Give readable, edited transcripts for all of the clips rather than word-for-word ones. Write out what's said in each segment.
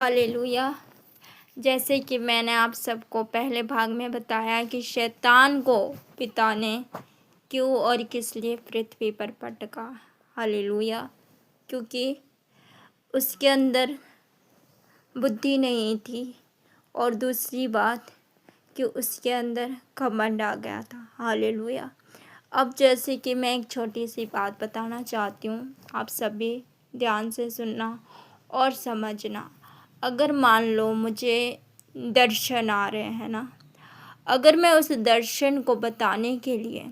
Hallelujah. जैसे कि मैंने आप सबको पहले भाग में बताया कि शैतान को पिता ने क्यों और किस लिए पृथ्वी पर पटका। हालेलुया। क्योंकि उसके अंदर बुद्धि नहीं थी और दूसरी बात कि उसके अंदर घमंड आ गया था। हालेलुया। अब जैसे कि मैं एक छोटी सी बात बताना चाहती हूँ, आप सभी ध्यान से सुनना और समझना। अगर मान लो मुझे दर्शन आ रहे हैं ना, अगर मैं उस दर्शन को बताने के लिए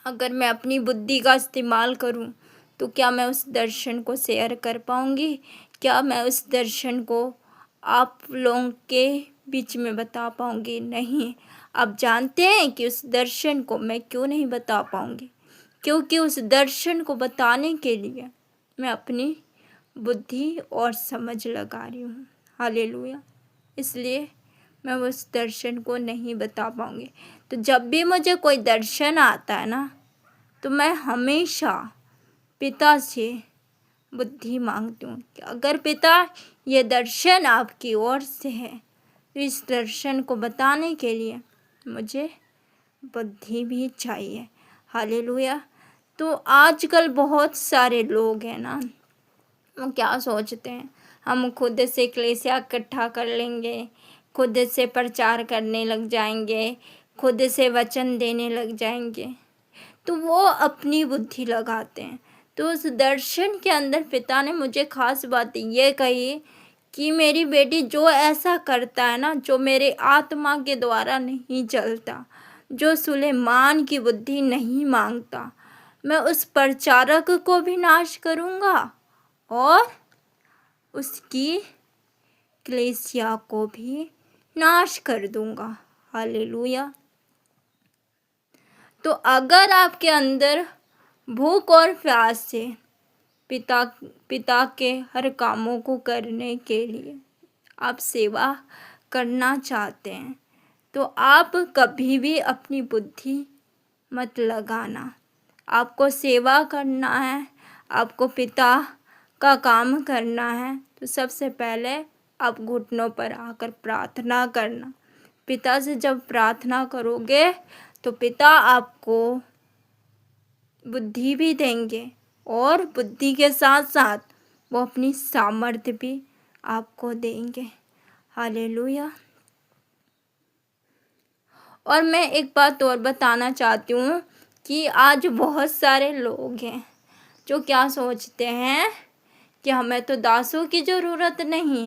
अगर मैं अपनी बुद्धि का इस्तेमाल करूं, तो क्या मैं उस दर्शन को शेयर कर पाऊंगी? क्या मैं उस दर्शन को आप लोगों के बीच में बता पाऊंगी? नहीं। आप जानते हैं कि उस दर्शन को मैं क्यों नहीं बता पाऊंगी? क्योंकि उस दर्शन को बताने के लिए मैं अपनी बुद्धि और समझ लगा रही हूँ। हालेलुया। इसलिए मैं उस दर्शन को नहीं बता पाऊंगी। तो जब भी मुझे कोई दर्शन आता है ना, तो मैं हमेशा पिता से बुद्धि मांगती हूँ कि अगर पिता ये दर्शन आपकी ओर से है, तो इस दर्शन को बताने के लिए मुझे बुद्धि भी चाहिए। हालेलुया। तो आजकल बहुत सारे लोग हैं ना, वो क्या सोचते हैं, हम खुद से कलीसिया इकट्ठा कर लेंगे, खुद से प्रचार करने लग जाएंगे, खुद से वचन देने लग जाएंगे, तो वो अपनी बुद्धि लगाते हैं। तो उस दर्शन के अंदर पिता ने मुझे खास बात ये कही कि मेरी बेटी जो ऐसा करता है ना, जो मेरे आत्मा के द्वारा नहीं चलता, जो सुलेमान की बुद्धि नहीं मांगता, मैं उस प्रचारक को भी नाश करूँगा और उसकी कलीसिया को भी नाश कर दूंगा। हालेलुया। तो अगर आपके अंदर भूख और प्यास से पिता पिता के हर कामों को करने के लिए आप सेवा करना चाहते हैं, तो आप कभी भी अपनी बुद्धि मत लगाना। आपको सेवा करना है, आपको पिता का काम करना है, तो सबसे पहले आप घुटनों पर आकर प्रार्थना करना। पिता से जब प्रार्थना करोगे तो पिता आपको बुद्धि भी देंगे और बुद्धि के साथ साथ वो अपनी सामर्थ्य भी आपको देंगे। हालेलुया। और मैं एक बात और बताना चाहती हूँ कि आज बहुत सारे लोग हैं जो क्या सोचते हैं कि हमें तो दासों की ज़रूरत नहीं,